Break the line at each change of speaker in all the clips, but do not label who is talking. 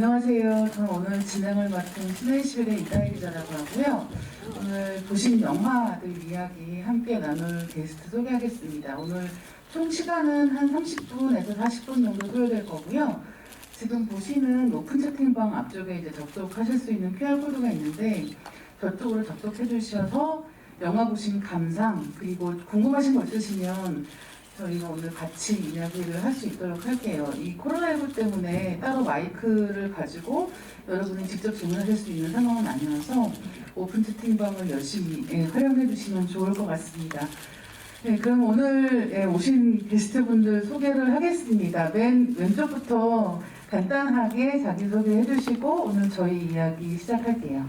안녕하세요. 저는 오늘 진행을 맡은 신의시빌의 이다혜 기자라고 하고요. 오늘 보신 영화들 이야기 함께 나눌 게스트 소개하겠습니다. 오늘 총 시간은 한 30분에서 40분 정도 소요될 거고요. 지금 보시는 오픈 채팅방 앞쪽에 이제 접속하실 수 있는 QR코드가 있는데 저쪽으로 접속해 주셔서 영화 보신 감상 그리고 궁금하신 거 있으시면 저희가 오늘 같이 이야기를 할 수 있도록 할게요. 이 코로나19 때문에 따로 마이크를 가지고 여러분이 직접 질문하실 수 있는 상황은 아니어서 오픈 채팅방을 열심히 활용해 주시면 좋을 것 같습니다. 네, 그럼 오늘 오신 게스트분들 소개를 하겠습니다. 맨 왼쪽부터 간단하게 자기소개 해주시고 오늘 저희 이야기 시작할게요.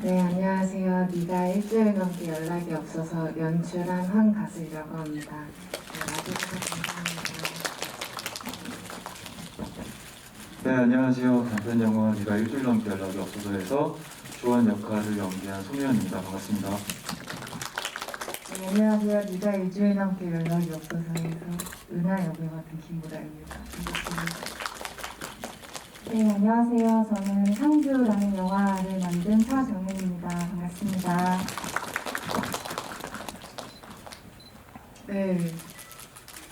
네, 안녕하세요. 네가 일주일 넘게 연락이 없어서 연출한 황가수이라고 합니다. 네, 와주셔서 감사합니다.
네, 안녕하세요. 단편 영화 네가 일주일 넘게 연락이 없어서 해서 주원 역할을 연기한 송혜연입니다. 반갑습니다.
네, 안녕하세요. 네가 일주일 넘게 연락이 없어서 해서 은하 역을 맡은 김보라입니다. 반갑습니다. 네, 안녕하세요. 저는 상주라는 영화를 만든 차정현입니다. 반갑습니다.
네,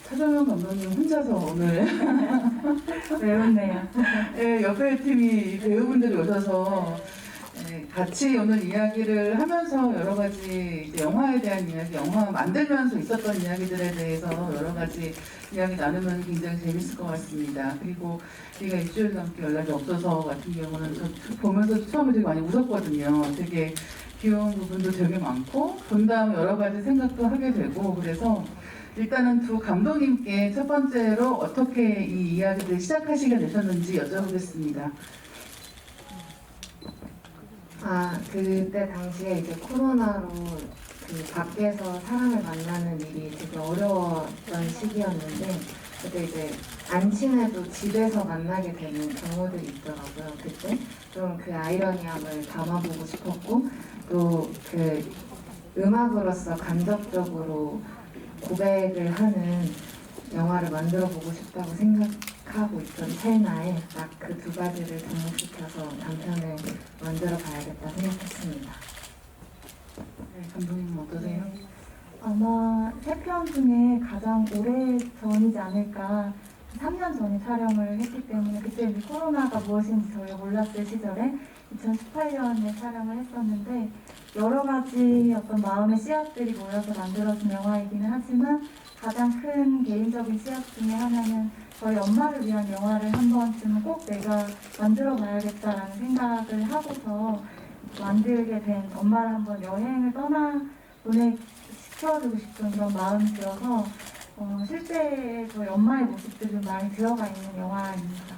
차정현 감독님 혼자서 오늘
외롭네요.
네, 옆에 팀이 배우분들이 오셔서 같이 오늘 이야기를 하면서 여러 가지 이제 영화에 대한 이야기, 영화 만들면서 있었던 이야기들에 대해서 여러 가지 이야기 나누면 굉장히 재밌을 것 같습니다. 그리고 우리가 일주일 넘게 연락이 없어서 같은 경우는 저 보면서 처음에 되게 많이 웃었거든요. 되게 귀여운 부분도 되게 많고 본 다음 여러 가지 생각도 하게 되고 그래서 일단은 두 감독님께 첫 번째로 어떻게 이 이야기를 시작하시게 되셨는지 여쭤보겠습니다.
그때 당시에 이제 코로나로 그 밖에서 사람을 만나는 일이 되게 어려웠던 시기였는데 그때 이제 안 친해도 집에서 만나게 되는 경우들이 있더라고요. 그때 좀 그 아이러니함을 담아보고 싶었고 또 그 음악으로서 간접적으로 고백을 하는 영화를 만들어 보고 싶다고 생각하고 있던 찰나에 딱 그 두 가지를 접목시켜서 단편을 만들어 봐야겠다 생각했습니다.
네, 감독님 어떠세요?
아마 세 편 중에 가장 오래 전이지 않을까. 3년 전에 촬영을 했기 때문에 그때 이제 코로나가 무엇인지 저희가 몰랐을 시절에 2018년에 촬영을 했었는데 여러 가지 어떤 마음의 씨앗들이 모여서 만들어진 영화이기는 하지만 가장 큰 개인적인 씨앗 중에 하나는 저희 엄마를 위한 영화를 한 번쯤은 꼭 내가 만들어 봐야겠다라는 생각을 하고서 만들게 된 엄마를 한번 여행을 시켜주고 싶은 그런 마음이 들어서 실제 저희 엄마의 모습들이 많이 들어가 있는 영화입니다.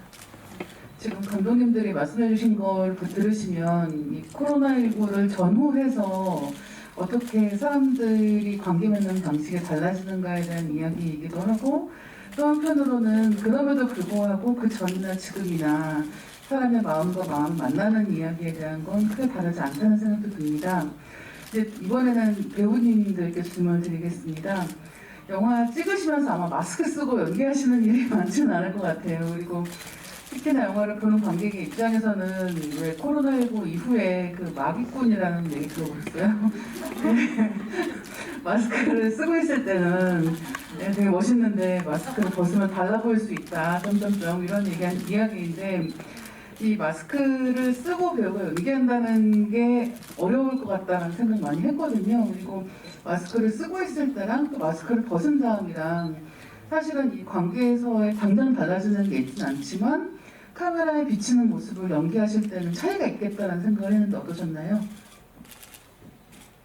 지금 감독님들이 말씀해주신 걸 들으시면 이 코로나19를 전후해서 어떻게 사람들이 관계 맺는 방식이 달라지는가에 대한 이야기이기도 하고 또 한편으로는 그럼에도 불구하고 그 전이나 지금이나 사람의 마음과 마음 만나는 이야기에 대한 건 크게 다르지 않다는 생각도 듭니다. 이제 이번에는 배우님들께 질문을 드리겠습니다. 영화 찍으시면서 아마 마스크 쓰고 연기하시는 일이 많지는 않을 것 같아요. 그리고 특히나 영화를 보는 관객의 입장에서는 왜 코로나19 이후에 그 마기꾼이라는 얘기 들어보셨어요? 마스크를 쓰고 있을 때는 되게 멋있는데 마스크를 벗으면 달라 보일 수 있다. 점점점 이런 이야기인데 이 마스크를 쓰고 배우가 연기한다는 게 어려울 것 같다는 생각 많이 했거든요. 그리고 마스크를 쓰고 있을 때랑 또 마스크를 벗은 다음이랑 사실은 이 관계에서의 당장 달라지는 게 있지는 않지만 카메라에 비치는 모습을 연기하실 때는 차이가 있겠다는 생각을 했는데 어떠셨나요?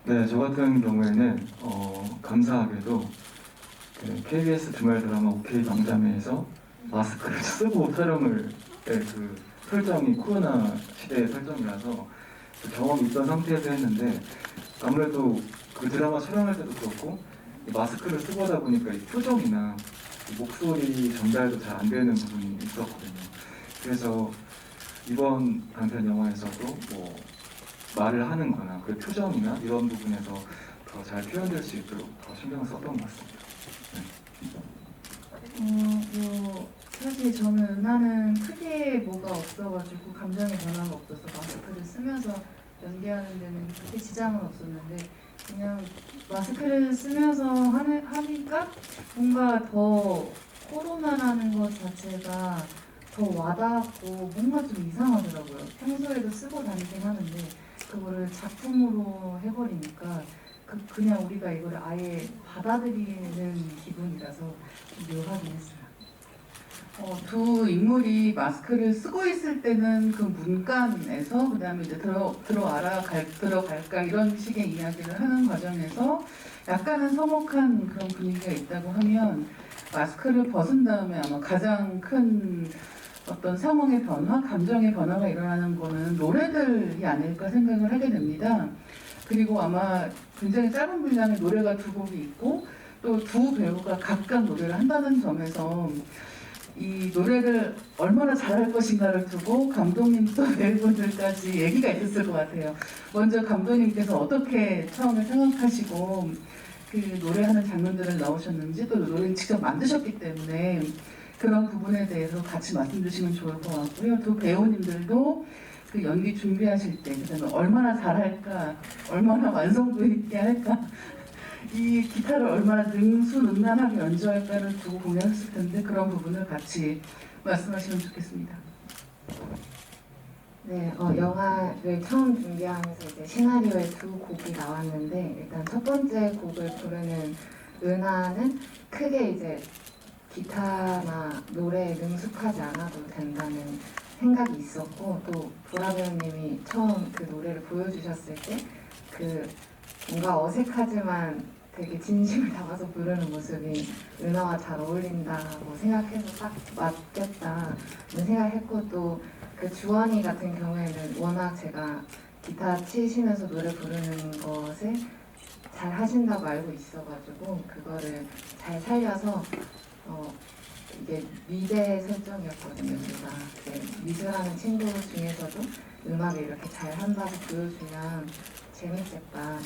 네, 저 같은 경우에는 감사하게도 그 KBS 주말 드라마 OK 방자매에서 마스크를 쓰고 촬영을 그 설정이 코로나 시대의 설정이라서 그 경험이 있던 상태에서 했는데 아무래도 그 드라마 촬영할 때도 그렇고 마스크를 쓰고 하다 보니까 이 표정이나 이 목소리 전달도 잘 안 되는 부분이 있었거든요. 그래서 이번 단편 영화에서도 뭐 말을 하는 거나 그 표정이나 이런 부분에서 더 잘 표현될 수 있도록 더 신경을 썼던 것 같습니다. 네.
사실 저는 은하는 크게 뭐가 없어가지고 감정의 변화가 없어서 마스크를 쓰면서 연기하는 데는 그렇게 지장은 없었는데 그냥 마스크를 쓰면서 하니까 뭔가 더 코로나라는 것 자체가 더 와닿고 뭔가 좀 이상하더라고요. 평소에도 쓰고 다니긴 하는데 그거를 작품으로 해버리니까 그냥 우리가 이걸 아예 받아들이는 기분이라서 좀 묘하긴 했어요. 두 인물이 마스크를 쓰고 있을 때는 그 문간에서 그다음에 이제 들어갈까 이런 식의 이야기를 하는 과정에서 약간은 서먹한 그런 분위기가 있다고 하면 마스크를 벗은 다음에 아마 가장 큰 어떤 상황의 변화, 감정의 변화가 일어나는 거는 노래들이 아닐까 생각을 하게 됩니다. 그리고 아마 굉장히 짧은 분량의 노래가 두 곡이 있고 또 두 배우가 각각 노래를 한다는 점에서 이 노래를 얼마나 잘할 것인가를 두고 감독님도 배우분들까지 얘기가 있었을 것 같아요. 먼저 감독님께서 어떻게 처음에 생각하시고 그 노래하는 장면들을 넣으셨는지 또 노래를 직접 만드셨기 때문에 그런 부분에 대해서 같이 말씀 주시면 좋을 것 같고요. 또 배우님들도 그 연기 준비하실 때 그다음에 얼마나 잘할까, 얼마나 완성도 있게 할까, 이 기타를 얼마나 능수능란하게 연주할까를 두고 공략했을 텐데 그런 부분을 같이 말씀하시면 좋겠습니다.
네, 영화를 처음 준비하면서 이제 시나리오에 두 곡이 나왔는데 일단 첫 번째 곡을 부르는 은하는 크게 이제 기타나 노래에 능숙하지 않아도 된다는 생각이 있었고 또 보라 배우님이 처음 그 노래를 보여주셨을 때 그 뭔가 어색하지만 되게 진심을 담아서 부르는 모습이 은하와 잘 어울린다고 생각해서 딱 맞겠다는 생각했고 또 그 주원이 같은 경우에는 워낙 제가 기타 치시면서 노래 부르는 것을 잘 하신다고 알고 있어가지고 그거를 잘 살려서 이게 미대 설정이었거든요. 제가 미술하는 친구 중에서도 음악을 이렇게 잘 한다고 보여주면 재밌겠다는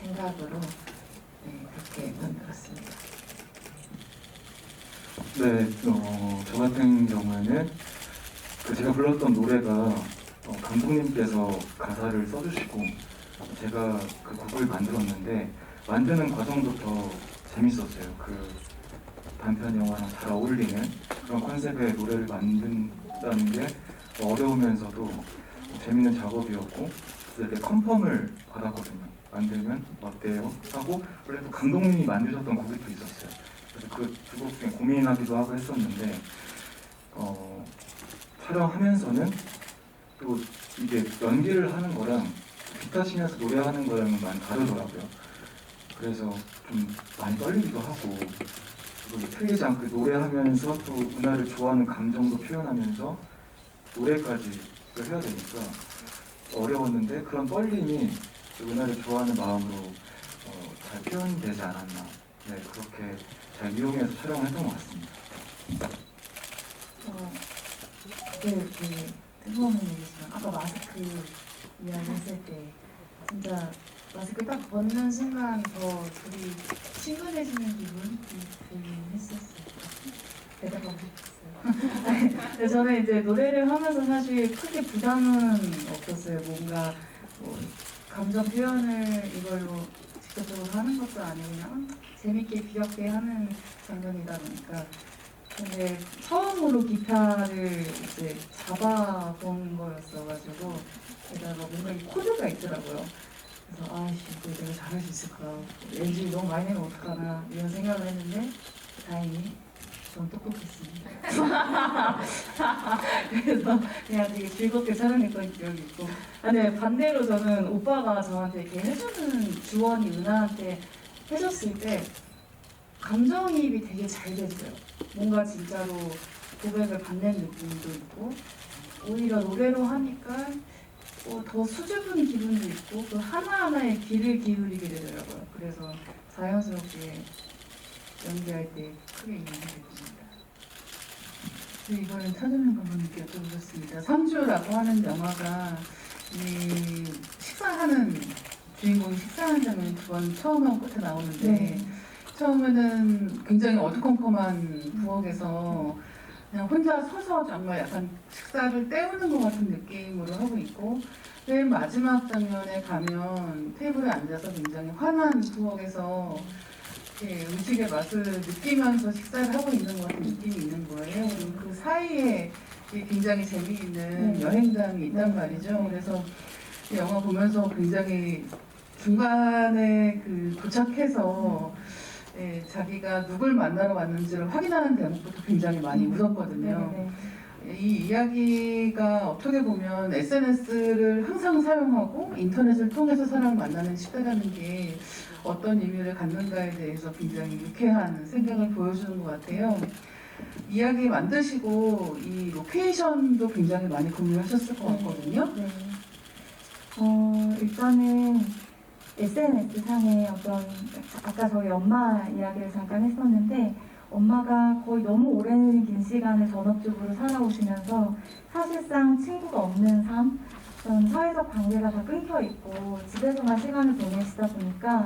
생각으로 그렇게 만들었습니다.
네, 저 같은 경우에는 제가 불렀던 노래가 감독님께서 가사를 써주시고 제가 그 곡을 만들었는데 만드는 과정부터 재밌었어요. 그 단편 영화랑 잘 어울리는 그런 컨셉의 노래를 만든다는 게 어려우면서도 재밌는 작업이었고 그때 컨펌을 받았거든요. 만들면 어때요? 하고 원래 또 감독님이 만드셨던 곡이 또 있었어요. 그래서 그 두 곡 중에 고민하기도 하고 했었는데 촬영하면서는 또 이게 연기를 하는 거랑 기타 치면서 노래하는 거랑은 많이 다르더라고요. 그래서 좀 많이 떨리기도 하고 그리고 틀리지 않게 노래하면서 또 은하를 좋아하는 감정도 표현하면서 노래까지 해야 되니까 어려웠는데 그런 떨림이 은하를 좋아하는 마음으로 잘 표현되지 않았나. 네, 그렇게 잘 이용해서 촬영을 했던 것 같습니다.
그때 뜨거운 얘기지만 아까 마스크 이야기 했을 때 진짜 마스크 딱 벗는 순간 더 둘이 친근해지는 기분이 들긴 했었어요. 대답하고 싶었어요. 근데 저는 이제 노래를 하면서 사실 크게 부담은 없었어요. 뭔가 뭐 감정 표현을 이걸로 직접적으로 하는 것도 아니고 그냥 재밌게 귀엽게 하는 장면이다 보니까 근데 처음으로 기타를 이제 잡아본 거였어가지고 게다가 뭔가 이 코드가 있더라고요. 그래서 아이씨 이거 내가 잘할 수 있을까 왠지 너무 많이 내면 어떡하나 이런 생각을 했는데 다행히 좀 똑똑했습니다. 그래서 그냥 되게 즐겁게 촬영했던 기억이 있고 근데 반대로 저는 오빠가 저한테 이렇게 해주는 주원이 은하한테 해줬을 때 감정이입이 되게 잘 됐어요. 뭔가 진짜로 고백을 받는 느낌도 있고 오히려 노래로 하니까 더 수줍은 기분도 있고 그 하나하나에 귀를 기울이게 되더라고요. 그래서 자연스럽게 연기할 때 크게 인상이 됐습니다.
네, 이번엔 차준민 감독님께 여쭤보겠습니다. 상주라고 하는 영화가 이 식사하는 주인공이 식사하는 장면이 두 번 처음하고 끝에 나오는데 처음에는 굉장히 어두컴컴한 부엌에서 그냥 혼자 서서 정말 약간 식사를 때우는 것 같은 느낌으로 하고 있고, 맨 마지막 장면에 가면 테이블에 앉아서 굉장히 환한 부엌에서 이렇게 음식의 맛을 느끼면서 식사를 하고 있는 것 같은 느낌이 있는 거예요. 그리고 그 사이에 굉장히 재미있는
네.
여행장이 있단 말이죠. 그래서 이 영화 보면서 굉장히 중간에 그 도착해서 자기가 누굴 만나러 왔는지를 확인하는 대목부터 굉장히 많이 웃었거든요.
네네.
이 이야기가 어떻게 보면 SNS를 항상 사용하고 인터넷을 통해서 사람을 만나는 시대라는 게 어떤 의미를 갖는가에 대해서 굉장히 유쾌한 생각을 보여주는 것 같아요. 이야기 만드시고 이 로케이션도 굉장히 많이 고민하셨을 것 같거든요.
네. 일단은 SNS상에 어떤, 아까 저희 엄마 이야기를 잠깐 했었는데, 엄마가 거의 너무 오랜 긴 시간을 전업주부로 살아오시면서 사실상 친구가 없는 삶, 어떤 사회적 관계가 다 끊겨 있고 집에서만 시간을 보내시다 보니까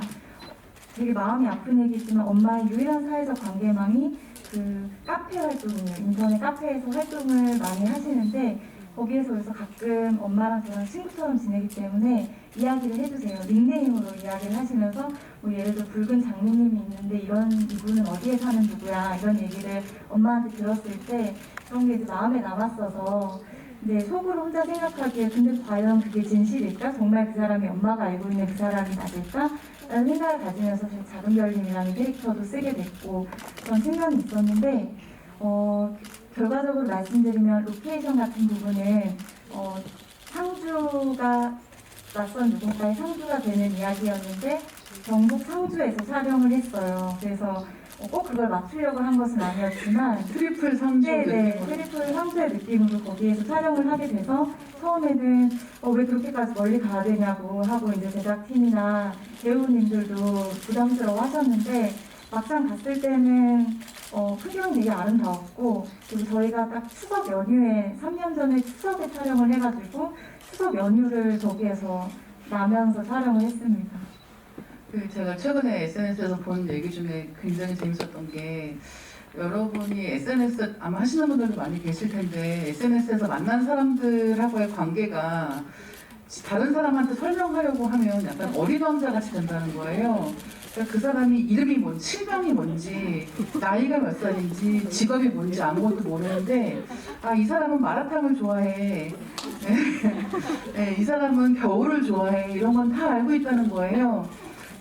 되게 마음이 아픈 얘기지만 엄마의 유일한 사회적 관계망이 그 카페 활동이에요. 인터넷 카페에서 활동을 많이 하시는데 거기에서 그래서 가끔 엄마랑 저랑 친구처럼 지내기 때문에 이야기를 해주세요. 닉네임으로 이야기를 하시면서 뭐 예를 들어 붉은 장미님이 있는데 이분은 어디에 사는 누구야 이런 얘기를 엄마한테 들었을 때 그런 게 이제 마음에 남았어서 근데 속으로 혼자 생각하기에 근데 과연 그게 진실일까? 정말 그 사람이 엄마가 알고 있는 그 사람이 맞을까? 라는 생각을 가지면서 작은 별님이라는 캐릭터도 쓰게 됐고 그런 측면이 있었는데 결과적으로 말씀드리면 로케이션 같은 부분은 상주가 낯선 누군가의 상주가 되는 이야기였는데 경북 상주에서 촬영을 했어요. 그래서 꼭 그걸 맞추려고 한 것은 아니었지만
트리플 상주
네네
느낌으로.
트리플 상주의 느낌으로 거기에서 촬영을 하게 돼서 처음에는 왜 그렇게까지 멀리 가야 되냐고 하고 이제 제작팀이나 배우님들도 부담스러워 하셨는데 막상 갔을 때는 풍경 되게 아름다웠고 그리고 저희가 딱 추석 연휴에 3년 전에 추석에 촬영을 해가지고 추석 연휴를 거기에서 나면서 촬영을 했습니다.
제가 최근에 SNS에서 본 얘기 중에 굉장히 재밌었던 게 여러분이 SNS 아마 하시는 분들도 많이 계실 텐데 SNS에서 만난 사람들하고의 관계가 다른 사람한테 설명하려고 하면 약간 어리광자 같이 된다는 거예요. 그러니까 그 사람이 이름이 뭔지, 실명이 뭔지, 나이가 몇 살인지, 직업이 뭔지 아무것도 모르는데 이 사람은 마라탕을 좋아해. 이 사람은 겨울을 좋아해. 이런 건 다 알고 있다는 거예요.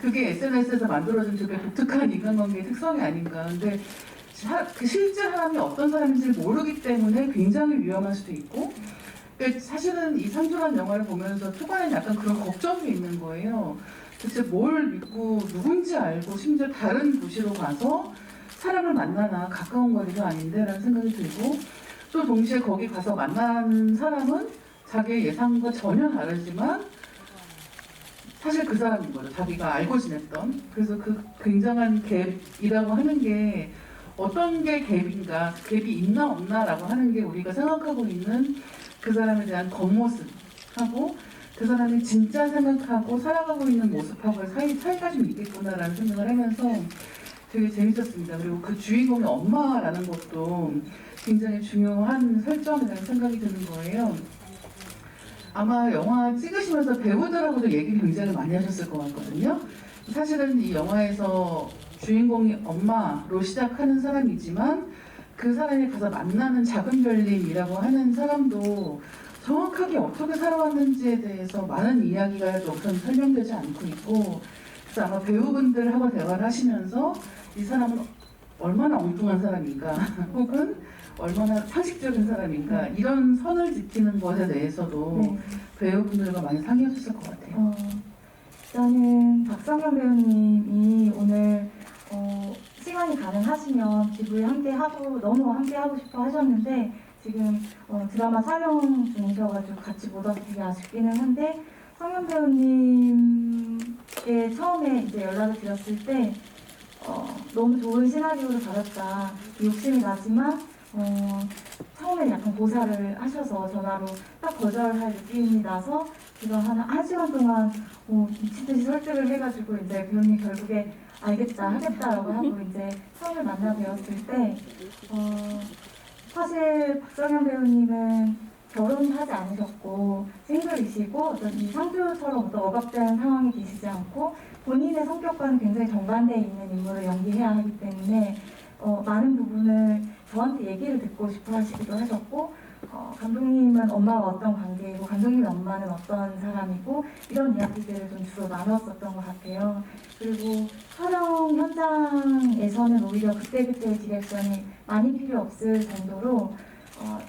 그게 SNS에서 만들어진 되게 독특한 인간관계의 특성이 아닌가. 근데 그 실제 사람이 어떤 사람인지 모르기 때문에 굉장히 위험할 수도 있고 사실은 이 상주라는 영화를 보면서 초반에 약간 그런 걱정이 있는 거예요. 대체 뭘 믿고 누군지 알고 심지어 다른 도시로 가서 사람을 만나나 가까운 거리가 아닌데 라는 생각이 들고 또 동시에 거기 가서 만난 사람은 자기의 예상과 전혀 다르지만 사실 그 사람인 거죠. 자기가 알고 지냈던. 그래서 그 굉장한 갭이라고 하는 게 어떤 게 갭인가, 갭이 있나 없나라고 하는 게 우리가 생각하고 있는 그 사람에 대한 겉모습하고 그 사람이 진짜 생각하고 살아가고 있는 모습하고의 차이가 좀 있겠구나라는 생각을 하면서 되게 재밌었습니다. 그리고 그 주인공의 엄마라는 것도 굉장히 중요한 설정이라는 생각이 드는 거예요. 아마 영화 찍으시면서 배우들하고도 얘기를 굉장히 많이 하셨을 것 같거든요. 사실은 이 영화에서 주인공이 엄마로 시작하는 사람이지만 그 사람이 가서 만나는 작은 별님이라고 하는 사람도 정확하게 어떻게 살아왔는지에 대해서 많은 이야기가 우선 설명되지 않고 있고 그래서 아마 배우분들하고 대화를 하시면서 이 사람은 얼마나 엉뚱한 사람인가 혹은 얼마나 상식적인 사람인가 이런 선을 지키는 것에 대해서도
네.
배우분들과 많이 상의하셨을 것 같아요.
일단은 박성현 배우님이 오늘 시간이 가능하시면 기부에 너무 함께 하고 싶어 하셨는데 지금 드라마 촬영 중이셔가지고 같이 못 와서 되게 아쉽기는 한데 성현 배우님께 처음에 이제 연락을 드렸을 때 너무 좋은 시나리오를 받았다. 욕심이 나지만 처음에 약간 고사를 하셔서 전화로 딱 거절할 느낌이 나서 제가 한 시간 동안 미치듯이 설득을 해가지고 이제 배우님 결국에 알겠다 하겠다라고 하고 이제 처음에 만나 뵈었을 때 사실 박정현 배우님은 결혼하지 않으셨고 싱글이시고 어떤 이 상주처럼 어떤 억압된 상황에 계시지 않고 본인의 성격과는 굉장히 정반대에 있는 인물을 연기해야 하기 때문에 많은 부분을 저한테 얘기를 듣고 싶어 하시기도 하셨고 감독님은 엄마와 어떤 관계이고 감독님의 엄마는 어떤 사람이고 이런 이야기들을 좀 주로 나눴었던 것 같아요. 그리고 촬영 현장에서는 오히려 그때그때 디렉션이 많이 필요 없을 정도로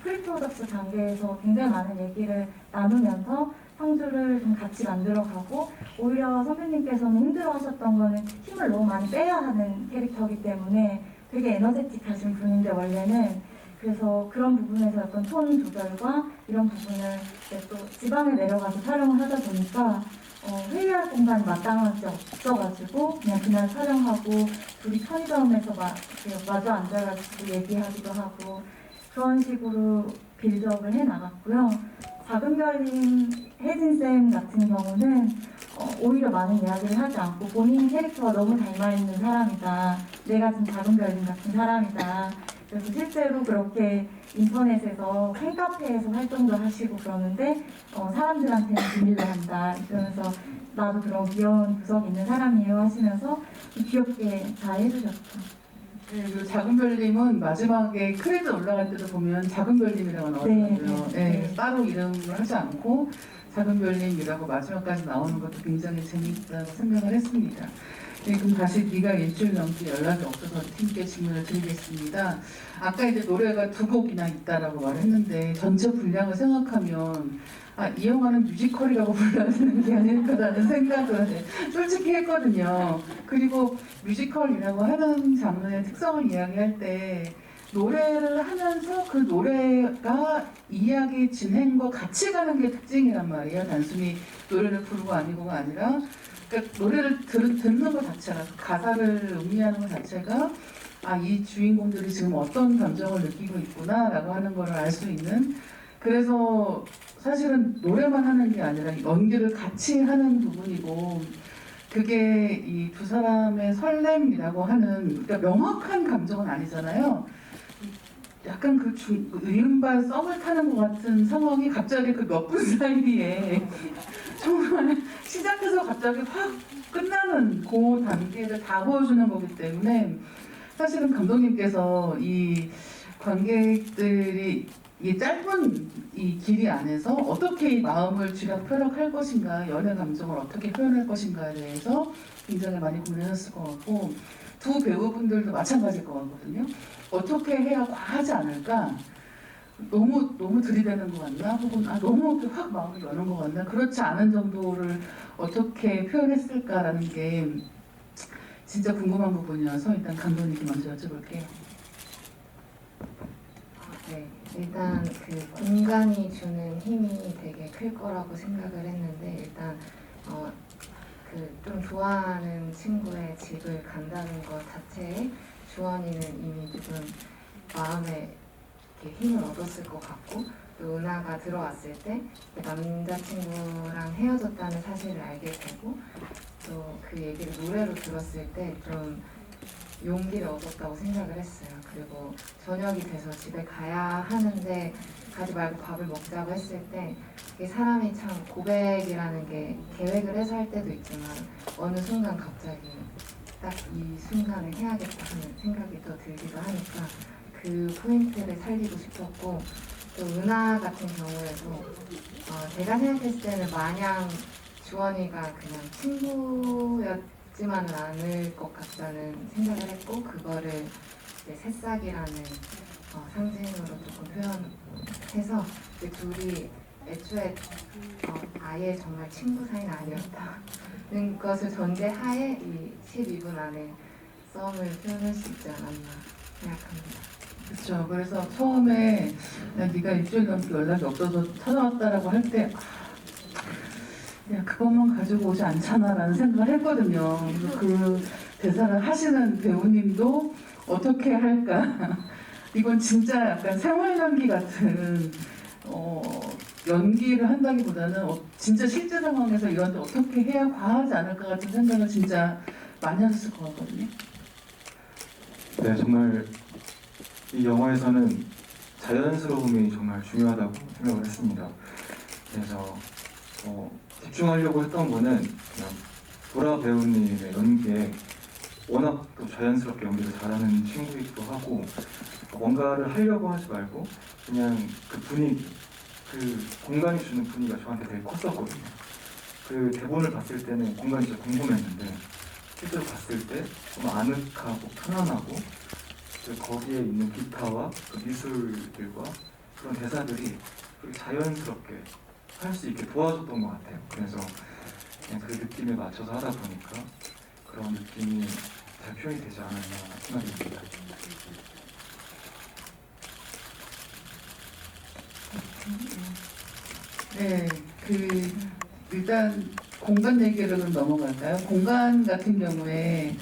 프리프로덕스 단계에서 굉장히 많은 얘기를 나누면서 상주를 좀 같이 만들어가고 오히려 선배님께서는 힘들어하셨던 거는 힘을 너무 많이 빼야 하는 캐릭터이기 때문에 되게 에너제틱하신 분인데 원래는 그래서 그런 부분에서 어떤 톤 조절과 이런 부분을 이제 또 지방에 내려가서 촬영을 하다 보니까 회의할 공간이 마땅하지 없어가지고 그냥 그날 촬영하고 둘이 편의점에서 이렇게 마주 앉아가지고 얘기하기도 하고 그런 식으로 빌드업을 해나갔고요. 작은 별님 혜진쌤 같은 경우는 오히려 많은 이야기를 하지 않고 본인 캐릭터가 너무 닮아있는 사람이다. 내가 좀 작은 별님 같은 사람이다. 그래서 실제로 그렇게 인터넷에서 팬카페에서 활동도 하시고 그러는데 사람들한테는 비밀로 한다. 이러면서 나도 그런 귀여운 구석이 있는 사람이에요 하시면서 귀엽게 잘 해주셨죠.
네, 그리고 작은 별님은 마지막에 크레딧 올라갈 때도 보면 작은 별님이라고 나오더라고요. 네, 따로 이름을 하지 않고 작은 별님이라고 마지막까지 나오는 것도 굉장히 재미있다고 생각을 했습니다. 네, 그럼 다시 네가 일주일 넘게 연락이 없어서 팀께 질문을 드리겠습니다. 아까 이제 노래가 2곡이나 있다라고 말했는데 전체 분량을 생각하면 이 영화는 뮤지컬이라고 불러야 되는 게 아닐까라는 생각을 솔직히 했거든요. 그리고 뮤지컬이라고 하는 장르의 특성을 이야기할 때 노래를 하면서 그 노래가 이야기 진행과 같이 가는 게 특징이란 말이에요. 단순히 노래를 부르고 아니고가 아니라 그러니까 노래를 듣는 것 자체가 가사를 음미하는 것 자체가 이 주인공들이 지금 어떤 감정을 느끼고 있구나라고 하는 걸 알 수 있는 그래서 사실은 노래만 하는 게 아니라 연기를 같이 하는 부분이고 그게 이 두 사람의 설렘이라고 하는 그러니까 명확한 감정은 아니잖아요. 약간 이른바 썸을 타는 것 같은 상황이 갑자기 그 몇 분 사이에 정말 시작해서 갑자기 확 끝나는 그 단계를 다 보여주는 거기 때문에 사실은 감독님께서 이 관객들이 이 짧은 이 길이 안에서 어떻게 이 마음을 쥐락펴락할 것인가, 연애 감정을 어떻게 표현할 것인가에 대해서 굉장히 많이 고민하셨을 것 같고 두 배우분들도 마찬가지일 것 같거든요. 어떻게 해야 과하지 않을까? 너무 들이대는 것 같나? 혹은 너무 확 마음을 여는 것 같나? 그렇지 않은 정도를 어떻게 표현했을까라는 게 진짜 궁금한 부분이어서 일단 감독님께 먼저 여쭤볼게요.
네, 일단 그 공간이 주는 힘이 되게 클 거라고 생각을 했는데 일단 그 좀 좋아하는 친구의 집을 간다는 것 자체에 주원이는 이미 조금 마음에 이렇게 힘을 얻었을 것 같고 또 은하가 들어왔을 때 남자친구랑 헤어졌다는 사실을 알게 되고 또 그 얘기를 노래로 들었을 때 좀 용기를 얻었다고 생각을 했어요. 그리고 저녁이 돼서 집에 가야 하는데 가지 말고 밥을 먹자고 했을 때 이게 사람이 참 고백이라는 게 계획을 해서 할 때도 있지만 어느 순간 갑자기 딱 이 순간을 해야겠다 하는 생각이 더 들기도 하니까 그 포인트를 살리고 싶었고 또 은하 같은 경우에도 제가 생각했을 때는 마냥 주원이가 그냥 친구였지만은 않을 것 같다는 생각을 했고 그거를 이제 새싹이라는 상징으로 조금 표현해서 이제 둘이 애초에 아예 정말 친구 사이는 아니었다는 것을 전제하에 이 12분 안에 썸을 표현할 수 있지 않았나 생각합니다.
그렇죠. 그래서 처음에 네가 일주일 넘게 연락이 없어서 찾아왔다라고 할 때 야, 그것만 가지고 오지 않잖아라는 생각을 했거든요. 그래서 그 대사를 하시는 배우님도 어떻게 할까? 이건 진짜 약간 생활 연기 같은 연기를 한다기보다는 진짜 실제 상황에서 이런데 어떻게 해야 과하지 않을까 같은 생각을 진짜 많이 하셨을 것 같거든요.
네, 정말 이 영화에서는 자연스러움이 정말 중요하다고 생각을 했습니다. 그래서 집중하려고 했던 거는 그냥 보라 배우님의 연기에 워낙 또 자연스럽게 연기를 잘하는 친구이기도 하고 뭔가를 하려고 하지 말고 그냥 그 분위기, 그 공간이 주는 분위기가 저한테 되게 컸었거든요. 그 대본을 봤을 때는 공간이 진짜 궁금했는데 실제로 봤을 때 좀 아늑하고 편안하고 거기에 있는 기타와 그 미술들과 그런 대사들이 그렇게 자연스럽게 할 수 있게 도와줬던 것 같아요. 그래서 그냥 그 느낌에 맞춰서 하다 보니까 그런 느낌이 잘 표현이 되지 않았나 생각이 듭니다.
네, 일단 공간 얘기로 좀 넘어갈까요? 공간 같은 경우에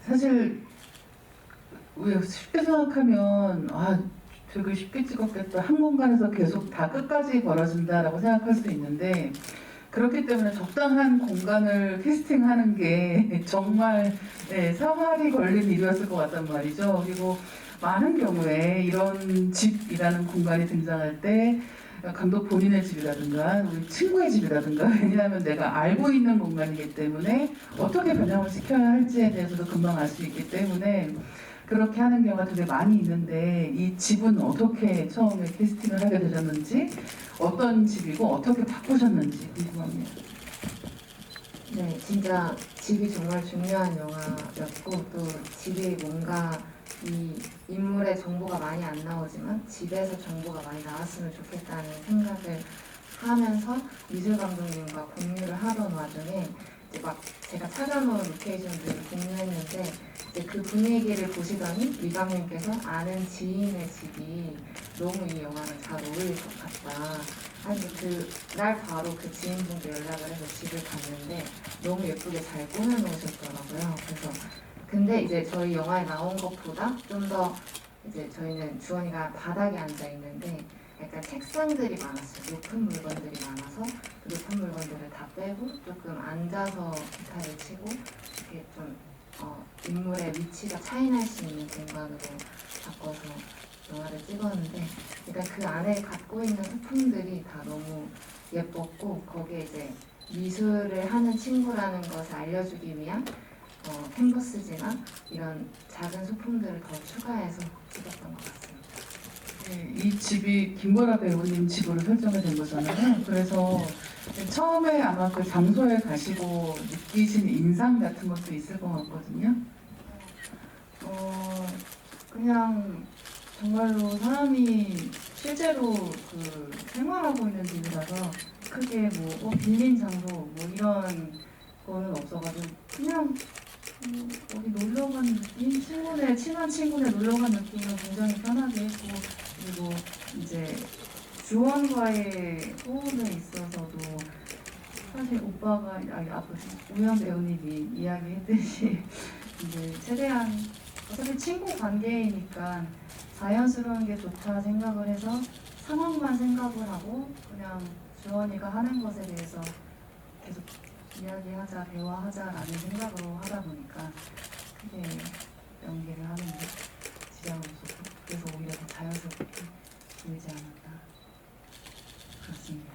사실 왜 쉽게 생각하면 되게 쉽게 찍었겠다. 한 공간에서 계속 다 끝까지 벌어진다라고 생각할 수 있는데 그렇기 때문에 적당한 공간을 캐스팅하는 게 정말 사활이 걸린 일이었을 것 같단 말이죠. 그리고 많은 경우에 이런 집이라는 공간이 등장할 때 감독 본인의 집이라든가 우리 친구의 집이라든가 왜냐하면 내가 알고 있는 공간이기 때문에 어떻게 변형을 시켜야 할지에 대해서도 금방 알 수 있기 때문에 그렇게 하는 경우가 되게 많이 있는데 이 집은 어떻게 처음에 캐스팅을 하게 되셨는지 어떤 집이고 어떻게 바꾸셨는지 궁금합니다.
네, 진짜 집이 정말 중요한 영화였고 또 집이 뭔가 이 인물의 정보가 많이 안 나오지만 집에서 정보가 많이 나왔으면 좋겠다는 생각을 하면서 미술 감독님과 공유를 하던 와중에 이제 막 제가 찾아놓은 로케이션들을 공유했는데 이제 그 분위기를 보시더니 미감님께서 아는 지인의 집이 너무 이 영화랑 잘 어울릴 것 같다. 아니 그날 바로 그 지인분께 연락을 해서 집을 갔는데 너무 예쁘게 잘 꾸며놓으셨더라고요. 그래서 근데 이제 저희 영화에 나온 것보다 좀 더 이제 저희는 주원이가 바닥에 앉아 있는데 약간 책상들이 많았어요. 높은 물건들이 많아서 그 높은 물건들을 다 빼고 조금 앉아서 기타를 치고 이렇게 좀 인물의 위치가 차이날 수 있는 공간으로 바꿔서 영화를 찍었는데 일단 그 안에 갖고 있는 소품들이 다 너무 예뻤고 거기에 이제 미술을 하는 친구라는 것을 알려주기 위한 캔버스지나 이런 작은 소품들을 더 추가해서 찍었던 것 같습니다.
네, 이 집이 김보라 배우님 집으로 설정이 된 거잖아요. 그래서 처음에 아마 그 장소에 가시고 느끼신 인상 같은 것도 있을 것 같거든요.
그냥 정말로 사람이 실제로 그 생활하고 있는 집이라서 크게 뭐 빌린 장소 뭐 이런 거는 없어가지고 그냥 어디 놀러 간 느낌? 친한 친구네 놀러 간 느낌은 굉장히 편하게 했고 그리고 이제 주원과의 호흡에 있어서도 사실 오빠가 우영 배우님이 이야기했듯이 이제 최대한 어차피 친구 관계이니까 자연스러운 게 좋다 생각을 해서 상황만 생각을 하고 그냥 주원이가 하는 것에 대해서 계속 이야기하자, 대화하자라는 생각으로 하다 보니까 크게 연기를 하는데 지장은 없었고 그래서 오히려 더 자연스럽게 보이지 않았나 그렇습니다.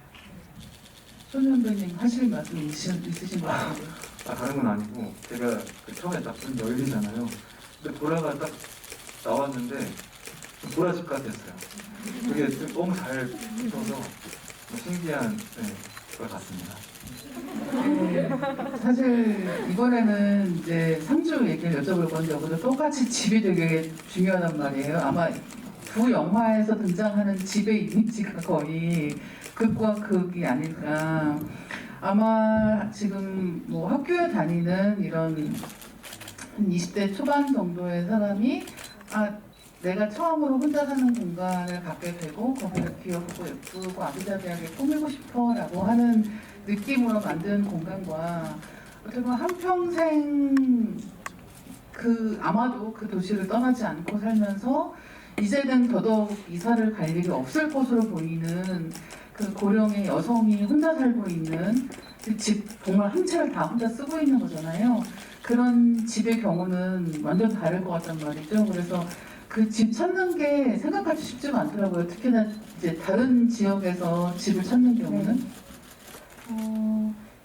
손현배님 하실 말씀 있으신 것 같은데.
다른 건 아니고 제가 처음에 딱 문 열리잖아요. 근데 보라가 딱 나왔는데 보라 집 같았어요. 그게 너무 잘 써서 신기한 걸 같습니다.
사실 이번에는 이제 3주 얘기를 여쭤볼 건데 여기도 똑같이 집이 되게 중요하단 말이에요. 아마 두 영화에서 등장하는 집의 이미지가 거의 극과 극이 아닐까. 아마 지금 뭐 학교에 다니는 이런 한 20대 초반 정도의 사람이 내가 처음으로 혼자 사는 공간을 갖게 되고 거기를 귀엽고 예쁘고 아기자기하게 꾸미고 싶어라고 하는 느낌으로 만든 공간과 어떻게 보면 한평생 아마도 그 도시를 떠나지 않고 살면서 이제는 더더욱 이사를 갈 일이 없을 것으로 보이는 그 고령의 여성이 혼자 살고 있는 그 집 정말 한 채를 다 혼자 쓰고 있는 거잖아요. 그런 집의 경우는 완전 다를 것 같단 말이죠. 그래서 그 집 찾는 게 생각하기 쉽지가 않더라고요. 특히나 이제 다른 지역에서 집을 찾는 경우는.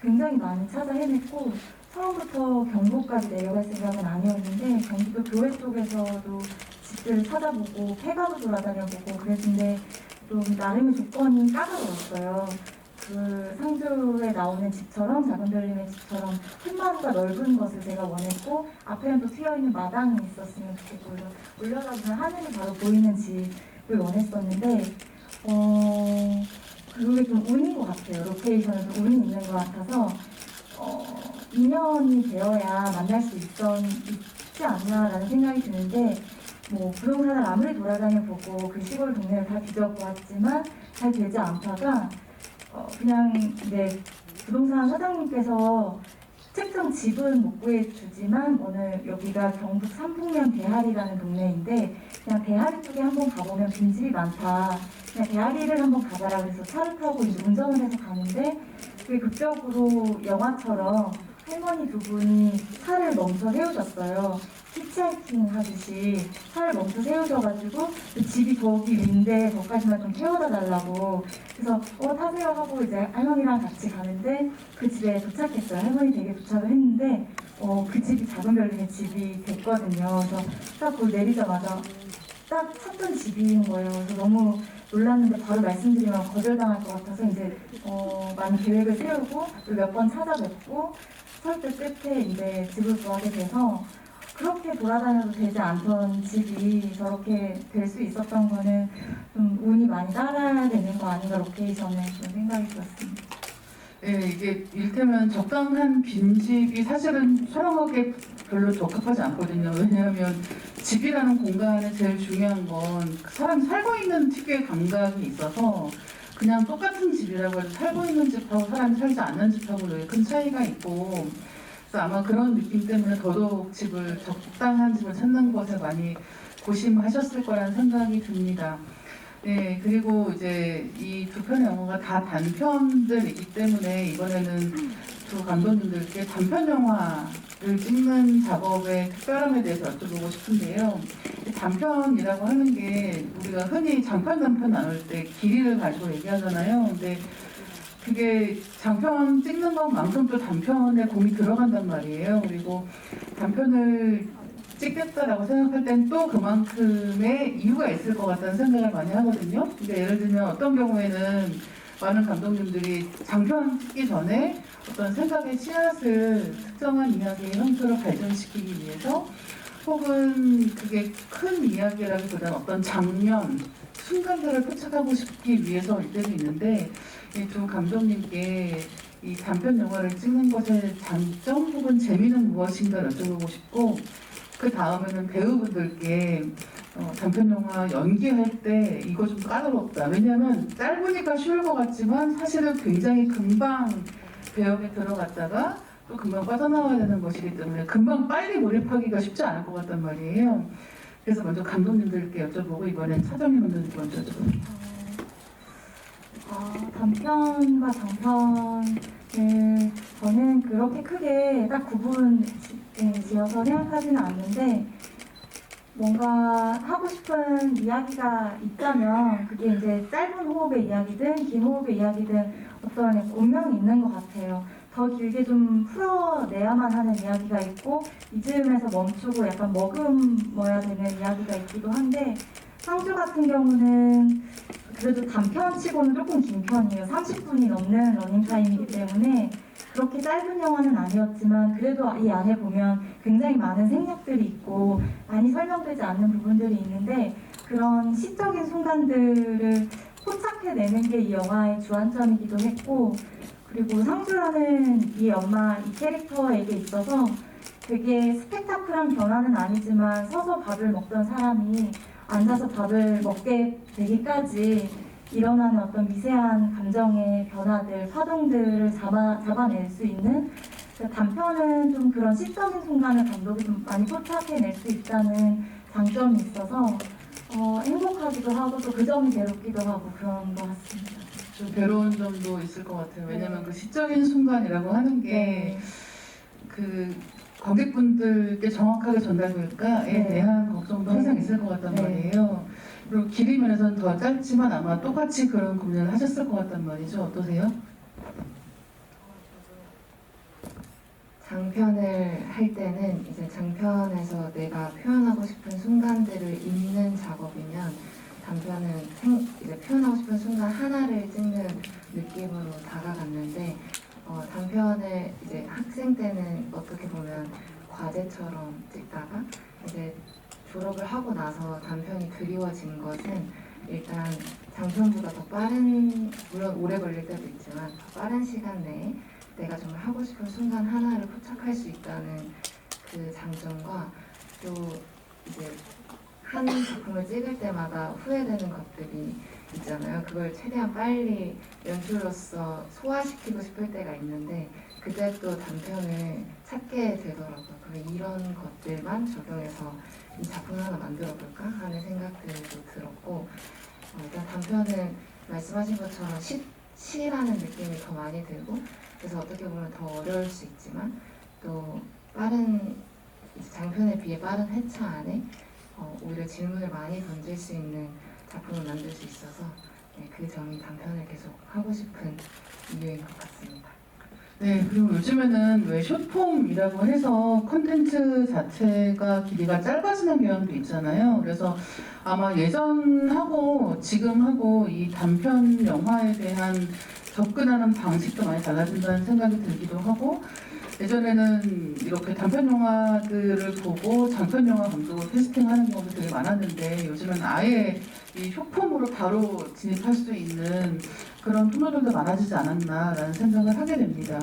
굉장히 많이 찾아 헤맸고 처음부터 경북까지 내려갈 생각은 아니었는데 경기도 교외 쪽에서도 집들을 찾아보고 폐가도 돌아다녀보고 그랬는데 좀 나름의 조건이 까다로웠어요. 그 상주에 나오는 집처럼 작은 별님의 집처럼 흙마루가 넓은 것을 제가 원했고 앞에는 또 트여있는 마당이 있었으면 좋겠고 그래서 올려다보면 하늘이 바로 보이는 집을 원했었는데 그게 좀 운인 것 같아요. 로케이션에서 운이 있는 것 같아서 인연이 되어야 만날 수 있지 않나라는 생각이 드는데 뭐 부동산을 아무리 돌아다녀보고 그 시골 동네를 다 뒤져보았지만 잘 되지 않다가 그냥 이제 부동산 사장님께서 특정 집은 못 구해주지만 오늘 여기가 경북 삼풍면 대하리라는 동네인데 그냥 대하리 쪽에 한번 가보면 빈집이 많다. 그냥 대하리를 한번 가봐라 그래서 차를 타고 이제 운전을 해서 가는데 그게 극적으로 영화처럼 할머니 두 분이 차를 멈춰 세우셨어요. 히치하이킹 하듯이 차를 멈춰 세우셔가지고 그 집이 저기 위인데 거기까지만 좀 태워다 달라고 그래서 타세요 하고 이제 할머니랑 같이 가는데 그 집에 도착했어요. 할머니 댁에 도착을 했는데 그 집이 작은 별님의 집이 됐거든요. 그래서 딱 그걸 내리자마자 딱 찾던 집인 거예요. 그래서 너무 놀랐는데 바로 말씀드리면 거절당할 것 같아서 이제 많이 계획을 세우고 몇 번 찾아뵙고 설득 끝에 이제 집을 구하게 돼서 그렇게 돌아다녀도 되지 않던 집이 저렇게 될 수 있었던 거는 좀 운이 많이 따라야 되는 거 아닌가 로케이션에 좀 생각이 들었습니다.
예, 이게 이를테면 적당한 빈집이 사실은 촬영하기에 별로 적합하지 않거든요. 왜냐하면 집이라는 공간에 제일 중요한 건 사람이 살고 있는 특유의 감각이 있어서 그냥 똑같은 집이라고 해도 살고 있는 집하고 사람이 살지 않는 집하고 되게 큰 차이가 있고 그래서 아마 그런 느낌 때문에 더더욱 적당한 집을 찾는 것에 많이 고심하셨을 거라는 생각이 듭니다. 네, 그리고 이제 이 두 편의 영화가 다 단편들이기 때문에 이번에는 두 감독님들께 단편 영화를 찍는 작업의 특별함에 대해서 여쭤보고 싶은데요. 단편이라고 하는 게 우리가 흔히 장편, 단편 나눌 때 길이를 가지고 얘기하잖아요. 근데 그게 장편 찍는 것만큼 또 단편에 공이 들어간단 말이에요. 그리고 단편을 찍겠다라고 생각할 땐 또 그만큼의 이유가 있을 것 같다는 생각을 많이 하거든요. 근데 예를 들면 어떤 경우에는 많은 감독님들이 장편 찍기 전에 어떤 생각의 씨앗을 특정한 이야기의 형태로 발전시키기 위해서 혹은 그게 큰 이야기라기보다는 어떤 장면, 순간들을 포착하고 싶기 위해서일 때도 있는데 이 두 감독님께 이 단편 영화를 찍는 것의 장점 혹은 재미는 무엇인가 여쭤보고 싶고 그 다음에는 배우분들께 단편 영화 연기할 때 이거 좀 까다롭다. 왜냐하면 짧으니까 쉬울 것 같지만 사실은 굉장히 금방 배역에 들어갔다가 또 금방 빠져나와야 되는 것이기 때문에 금방 빨리 몰입하기가 쉽지 않을 것 같단 말이에요. 그래서 먼저 감독님들께 여쭤보고 이번엔 차정희분들 먼저 여쭤볼게요.
단편과 장편을 저는 그렇게 크게 딱 구분 지어서 생각하지는 않는데 뭔가 하고 싶은 이야기가 있다면 그게 이제 짧은 호흡의 이야기든 긴 호흡의 이야기든 어떤 운명이 있는 것 같아요. 더 길게 좀 풀어내야만 하는 이야기가 있고 이쯤에서 멈추고 약간 머금어야 되는 이야기가 있기도 한데 상주 같은 경우는 그래도 단편치고는 조금 긴 편이에요. 30분이 넘는 러닝타임이기 때문에 그렇게 짧은 영화는 아니었지만 그래도 이 안에 보면 굉장히 많은 생략들이 있고 많이 설명되지 않는 부분들이 있는데 그런 시적인 순간들을 포착해내는 게 이 영화의 주안점이기도 했고 그리고 상주라는 이 엄마, 이 캐릭터에게 있어서 되게 스펙타클한 변화는 아니지만 서서 밥을 먹던 사람이 앉아서 밥을 먹게 되기까지 일어나는 어떤 미세한 감정의 변화들, 파동들을 잡아낼 수 있는 단편은 좀 그런 시적인 순간을 감독이 좀 많이 포착해낼 수 있다는 장점이 있어서 행복하기도 하고 또 그 점이 괴롭기도 하고 그런 것 같습니다.
좀 괴로운 점도 있을 것 같아요. 왜냐면 그 시적인 순간이라고 하는 게 그 관객분들께 정확하게 전달될까에
네.
대한 걱정도 항상
네.
있을 것 같단
네.
말이에요. 그리고 길이 면에서는 더 짧지만 아마 똑같이 그런 고민을 하셨을 것 같단 말이죠. 어떠세요?
장편을 할 때는 이제 장편에서 내가 표현하고 싶은 순간들을 잇는 작업이면 단편은 이제 표현하고 싶은 순간 하나를 찍는 느낌으로 다가갔는데 단편을 이제 학생 때는 어떻게 보면 과제처럼 찍다가 이제 졸업을 하고 나서 단편이 그리워진 것은 일단 장편보다 더 빠른, 물론 오래 걸릴 때도 있지만 더 빠른 시간 내에 내가 정말 하고 싶은 순간 하나를 포착할 수 있다는 그 장점과 또 이제 한 작품을 찍을 때마다 후회되는 것들이 있잖아요. 그걸 최대한 빨리 연출로서 소화시키고 싶을 때가 있는데 그때 또 단편을 찾게 되더라고요. 그래서 이런 것들만 적용해서 이 작품 하나 만들어 볼까 하는 생각들도 들었고 일단 단편은 말씀하신 것처럼 시라는 느낌이 더 많이 들고 그래서 어떻게 보면 더 어려울 수 있지만 또 빠른 장편에 비해 빠른 회차 안에 오히려 질문을 많이 던질 수 있는 작품을 만들 수 있어서 그 점이 단편을 계속 하고 싶은 이유인 것 같습니다.
네, 그리고 요즘에는 왜 숏폼이라고 해서 컨텐츠 자체가 길이가 짧아지는 경향도 있잖아요. 그래서 아마 예전하고 지금하고 이 단편 영화에 대한 접근하는 방식도 많이 달라진다는 생각이 들기도 하고 예전에는 이렇게 단편 영화들을 보고 장편 영화 감독을 캐스팅하는 경우도 되게 많았는데 요즘은 아예 이 숏폼으로 바로 진입할 수 있는 그런 프로들도 많아지지 않았나라는 생각을 하게 됩니다.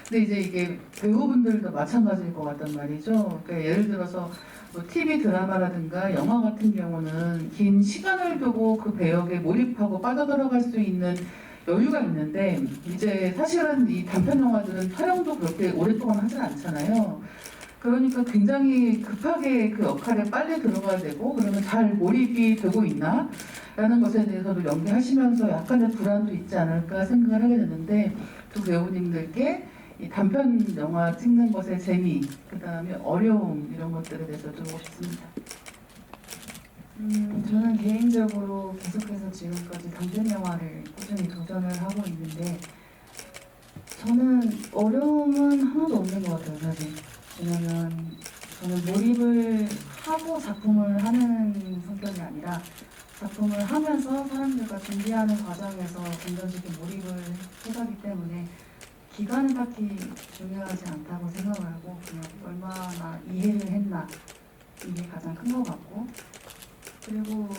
근데 이제 이게 배우분들도 마찬가지일 것 같단 말이죠. 그러니까 예를 들어서 뭐 TV 드라마라든가 영화 같은 경우는 긴 시간을 두고 그 배역에 몰입하고 빠져들어갈 수 있는 여유가 있는데 이제 사실은 이 단편 영화들은 촬영도 그렇게 오랫동안 하진 않잖아요. 그러니까 굉장히 급하게 그 역할에 빨리 들어가야 되고 그러면 잘 몰입이 되고 있나? 라는 것에 대해서도 연기하시면서 약간의 불안도 있지 않을까 생각을 하게 되는데 두 배우님들께 이 단편 영화 찍는 것의 재미, 그 다음에 어려움 이런 것들에 대해서 여쭤보고 싶습니다.
저는 개인적으로 계속해서 지금까지 단편 영화를 꾸준히 도전을 하고 있는데 저는 어려움은 하나도 없는 것 같아요, 사실. 왜냐면 저는 몰입을 하고 작품을 하는 성격이 아니라 작품을 하면서 사람들과 준비하는 과정에서 긍정적인 몰입을 해가기 때문에 기간은 딱히 중요하지 않다고 생각을 하고 그냥 얼마나 이해를 했나 이게 가장 큰 것 같고 그리고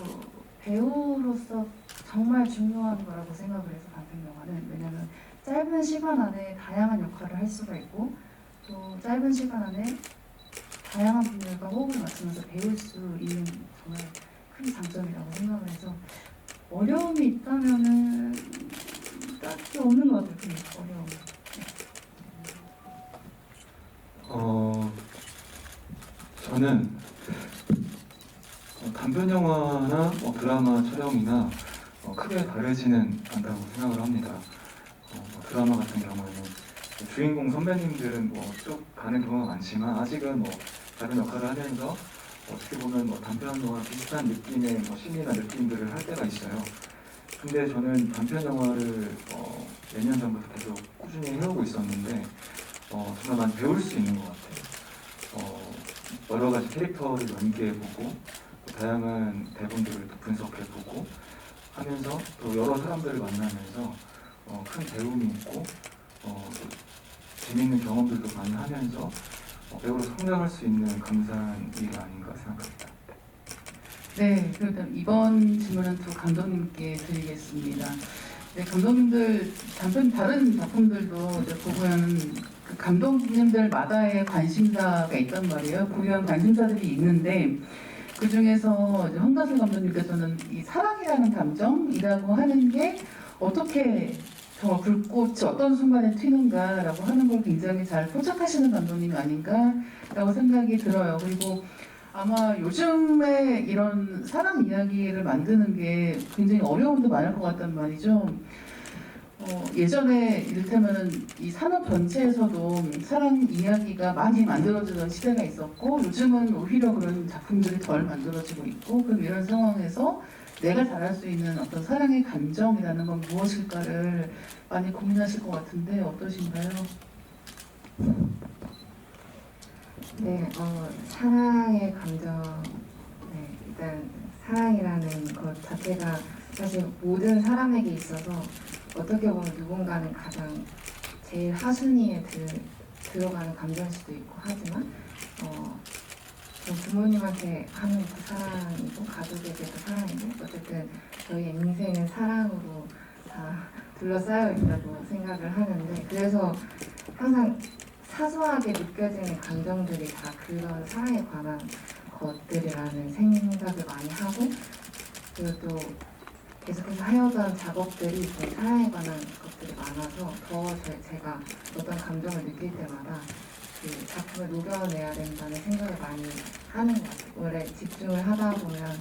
배우로서 정말 중요한 거라고 생각을 해서 단편 영화는 왜냐면 짧은 시간 안에 다양한 역할을 할 수가 있고 또 짧은 시간 안에 다양한 분들과 호흡을 맞추면서 배울 수 있는 정말 큰 장점이라고 생각을 해서 어려움이 있다면은 딱히 없는 것 같아요. 그 어려움.
저는 단편 영화나 드라마 촬영이나 크게 다르지는 않다고 생각을 합니다. 드라마 같은 경우에는 주인공 선배님들은 쭉 가는 경우가 많지만 아직은 다른 역할을 하면서 어떻게 보면 단편 영화 비슷한 느낌의 신이나 느낌들을 할 때가 있어요. 근데 저는 단편 영화를 몇 년 전부터 계속 꾸준히 해오고 있었는데 정말 많이 배울 수 있는 것 같아요. 여러 가지 캐릭터를 연기해보고 다양한 대본들을 또 분석해보고 하면서 또 여러 사람들을 만나면서 큰 배움이 있고 재미있는 경험들도 많이 하면서 배우로 성장할 수 있는 감사한 일이 아닌가 생각합니다.
네, 그럼 이번 질문은 두 감독님께 드리겠습니다. 네, 감독님들 다른 작품들도 이제 보면 그 감독님들마다의 관심사가 있단 말이에요. 고유한 관심사들이 있는데 그 중에서 황다슬 감독님께서는 이 사랑이라는 감정이라고 하는 게 어떻게 정말 불꽃이 어떤 순간에 튀는가라고 하는 걸 굉장히 잘 포착하시는 감독님이 아닌가라고 생각이 들어요. 그리고 아마 요즘에 이런 사랑 이야기를 만드는 게 굉장히 어려움도 많을 것 같단 말이죠. 예전에 이를테면은 이 산업 전체에서도 사랑 이야기가 많이 만들어지던 시대가 있었고 요즘은 오히려 그런 작품들이 덜 만들어지고 있고 그럼 이런 상황에서 내가 잘할 수 있는 어떤 사랑의 감정이라는 건 무엇일까를 많이 고민하실 것 같은데 어떠신가요?
네, 사랑의 감정, 네, 일단 사랑이라는 것 자체가 사실 모든 사람에게 있어서 어떻게 보면 누군가는 가장 제일 하순위에 들어가는 감정일 수도 있고 하지만 저 부모님한테 하는 그 사랑이고 가족에게도 사랑이고 어쨌든 저희 인생은 사랑으로 다 둘러싸여 있다고 생각을 하는데 그래서 항상 사소하게 느껴지는 감정들이 다 그런 사랑에 관한 것들이라는 생각을 많이 하고 그리고 또 계속해서 해오던 작업들이 사랑에 관한 것들이 많아서 더 제가 어떤 감정을 느낄 때마다 그 작품을 녹여내야 된다는 생각을 많이 하는 것 같아요. 원래 집중을 하다 보면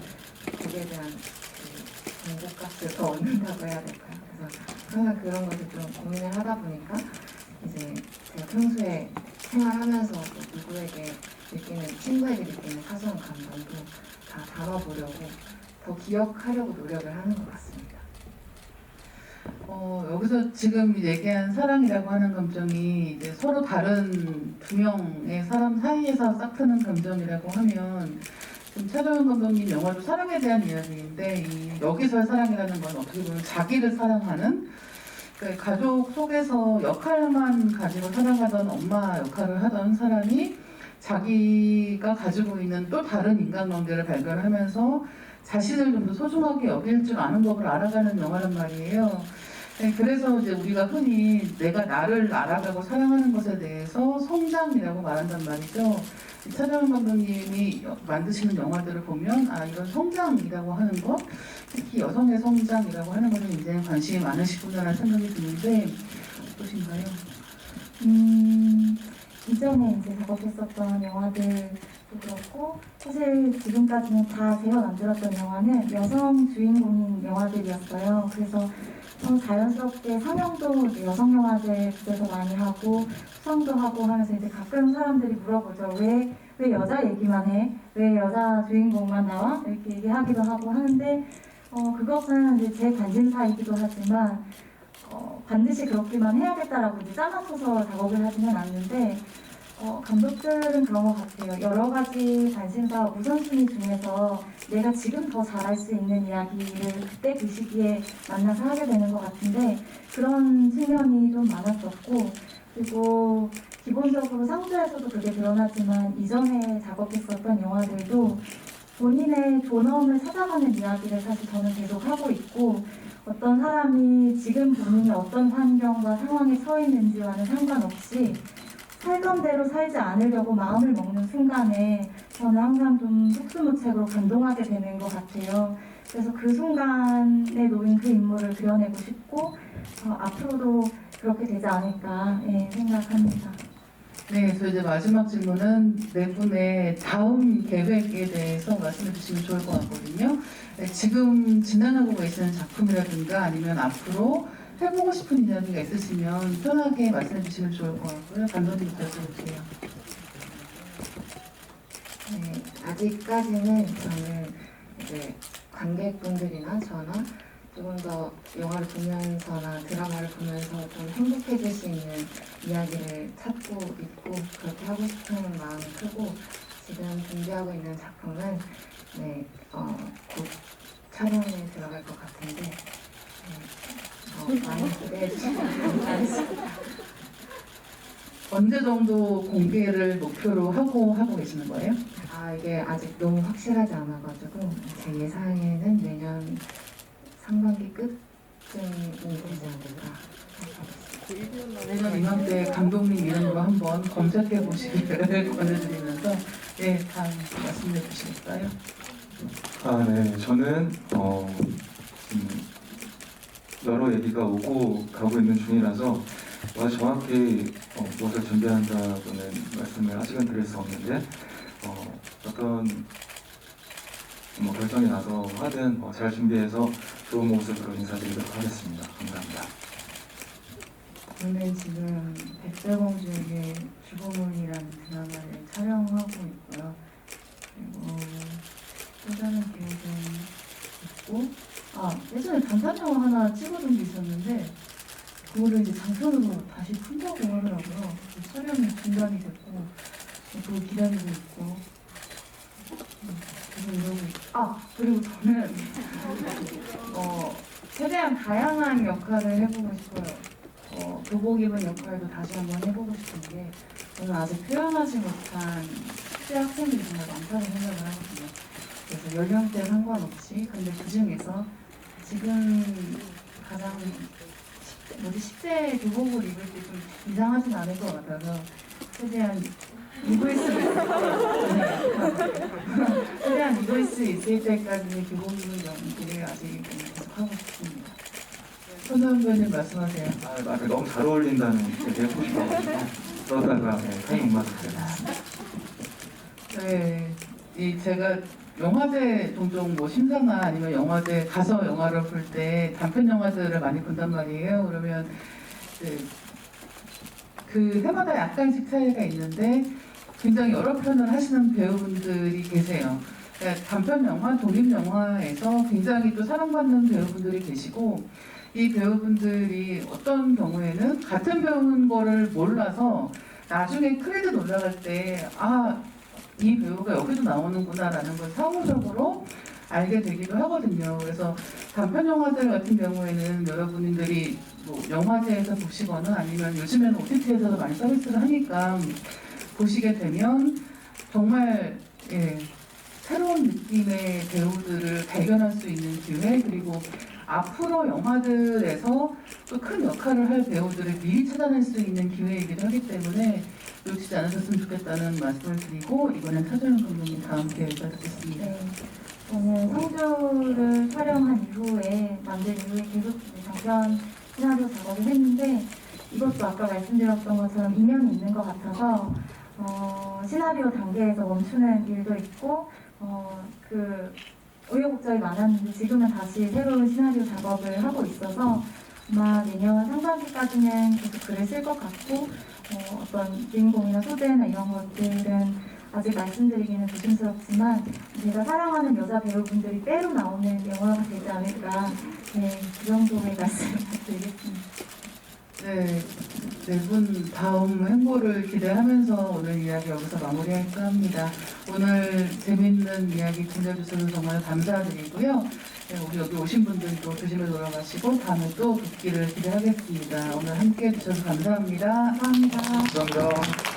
거기에 대한 그 정보값을 더 얻는다고 해야 될까요? 그래서 항상 그런 것을 좀 고민을 하다 보니까 이제 제가 평소에 생활하면서 또 누구에게 느끼는 친구에게 느끼는 사소한 감정도 다 담아보려고 더 기억하려고 노력을 하는 것 같습니다.
여기서 지금 얘기한 사랑이라고 하는 감정이 이제 서로 다른 두 명의 사람 사이에서 싹트는 감정이라고 하면 지금 차정원 감독님 영화도 사랑에 대한 이야기인데 이 여기서의 사랑이라는 건 어떻게 보면 자기를 사랑하는 그러니까 가족 속에서 역할만 가지고 살아가던 엄마 역할을 하던 사람이 자기가 가지고 있는 또 다른 인간관계를 발견하면서 자신을 좀 더 소중하게 여길 줄 아는 법을 알아가는 영화란 말이에요. 네, 그래서 이제 우리가 흔히 내가 나를 알아가고 사랑하는 것에 대해서 성장이라고 말한단 말이죠. 차정원 감독님이 만드시는 영화들을 보면 아 이런 성장이라고 하는 것, 특히 여성의 성장이라고 하는 것에 굉장히 관심이 많으시구나라는 생각이 드는데 어떠신가요?
이전에 이제 작업했었던 영화들도 그렇고 사실 지금까지는 다 제가 만들었던 영화는 여성 주인공인 영화들이었어요. 그래서 자연스럽게 상영도 이제 여성 영화제 그때서 많이 하고 수상도 하고 하면서 이제 가끔 사람들이 물어보죠. 왜 여자 얘기만 해? 왜 여자 주인공만 나와? 이렇게 얘기하기도 하고 하는데 그것은 이제 제 관심사이기도 하지만 반드시 그렇게만 해야겠다라고 이제 짜맞춰서 작업을 하지는 않는데 감독들은 그런 것 같아요. 여러 가지 관심사 우선순위 중에서 내가 지금 더 잘할 수 있는 이야기를 그때 그 시기에 만나서 하게 되는 것 같은데 그런 측면이 좀 많았었고 그리고 기본적으로 상주에서도 그게 드러나지만 이전에 작업했었던 영화들도 본인의 존엄을 찾아가는 이야기를 사실 저는 계속 하고 있고 어떤 사람이 지금 본인이 어떤 환경과 상황에 서 있는지와는 상관없이 살던 대로 살지 않으려고 마음을 먹는 순간에 저는 항상 좀 속수무책으로 감동하게 되는 것 같아요. 그래서 그 순간에 놓인 그 인물을 그려내고 싶고 앞으로도 그렇게 되지 않을까 생각합니다.
네, 그래서 이제 마지막 질문은 네 분의 다음 계획에 대해서 말씀해 주시면 좋을 것 같거든요. 네, 지금 진행하고 계시는 작품이라든가 아니면 앞으로 해보고 싶은 이야기가 있으시면 편하게 말씀해 주시면 좋을 것 같고요. 감독님부터 여쭤볼게요.
네, 아직까지는 저는 이제 관객분들이나 저나 조금 더 영화를 보면서나 드라마를 보면서 좀 행복해질 수 있는 이야기를 찾고 있고 그렇게 하고 싶은 마음이 크고 지금 준비하고 있는 작품은 곧 촬영에 들어갈 것 같은데 많이 기대해 주시면 감사하겠습니다.
언제 정도 공개를 목표로 하고 계시는 거예요?
이게 아직 너무 확실하지 않아가지고 제 예상에는 내년 상반기 끝쯤이 되지 않을까 생각합니다.
내년 이맘때 감독님 이름으로 한번 검색해 보시기를 권해드리면서 다음 말씀해 주실까요?
네, 저는 여러 얘기가 오고 가고 있는 중이라서 아주 정확히 무엇을 준비한다고는 말씀을 아직은 드릴 수 없는데 어떤 결정이 나서 하든 잘 준비해서 좋은 모습으로 인사드리도록 하겠습니다. 감사합니다.
저는 지금 백설공주에게 주보물이라는 드라마를 촬영하고 있고요. 그리고 또 다른 계획은 있고, 예전에 단편 영화 하나 찍어둔 게 있었는데 그거를 이제 장편으로 다시 푼다고 하더라고요. 그래서 촬영이 중단이 됐고 그거 기다리고 있고 계속 이러고 있고. 그리고 저는 최대한 다양한 역할을 해보고 싶어요. 교복 입은 역할도 다시 한번 해보고 싶은데 저는 아직 표현하지 못한 숙제 학생들이 정말 많다고 생각을 하거든요. 그래서 연령대 상관없이, 근데 그 중에서 지금 가장 10대 교복을 입을 때 좀 이상하진 않을 것 같아서 최대한 입을 수 있을 때 최대한 입을 수 있을 때까지 교복 입은 연기를 아직 계속 하고 싶습니다.
손선배님 말씀하세요.
너무 잘 어울린다는 얘기를 하고 싶어가지고 그러다가 타이밍 맞았어요.
네, 제가 영화제 종종 뭐 심사나 아니면 영화제 가서 영화를 볼 때 단편 영화들을 많이 본단 말이에요. 그러면 그 해마다 약간씩 차이가 있는데 굉장히 여러 편을 하시는 배우분들이 계세요. 그러니까 단편 영화, 독립 영화에서 굉장히 또 사랑받는 배우분들이 계시고 이 배우분들이 어떤 경우에는 같은 배우인 거를 몰라서 나중에 크레딧 올라갈 때 이 배우가 여기도 나오는구나라는 걸 상호적으로 알게 되기도 하거든요. 그래서 단편 영화들 같은 경우에는 여러분들이 뭐 영화제에서 보시거나 아니면 요즘에는 OTT에서도 많이 서비스를 하니까 보시게 되면 정말 새로운 느낌의 배우들을 발견할 수 있는 기회, 그리고 앞으로 영화들에서 또 큰 역할을 할 배우들을 미리 찾아낼 수 있는 기회이기도 하기 때문에 놓치지 않으셨으면 좋겠다는 말씀을 드리고 이번엔 차정현 감독님 다음 계획을 듣겠습니다.
네, 저는 성주를 촬영한 이후에 만든 이후에 계속 장편 시나리오 작업을 했는데 이것도 아까 말씀드렸던 것처럼 인연이 있는 것 같아서 시나리오 단계에서 멈추는 일도 있고 그 우여곡절이 많았는데 지금은 다시 새로운 시나리오 작업을 하고 있어서 아마 내년 상반기까지는 계속 글을 쓸 것 같고 어떤 주인공이나 소재나 이런 것들은 아직 말씀드리기는 조심스럽지만 제가 사랑하는 여자 배우분들이 때로 나오는 영화가 되지 않을까, 그 정도의 말씀을 드리겠습니다.
네, 네 분 다음 행보를 기대하면서 오늘 이야기 여기서 마무리할까 합니다. 오늘 재밌는 이야기 들려주셔서 정말 감사드리고요. 네, 우리 여기 오신 분들도 조심히 돌아가시고 다음에 또 뵙기를 기대하겠습니다. 오늘 함께 해주셔서 감사합니다.
감사합니다.
감사합니다.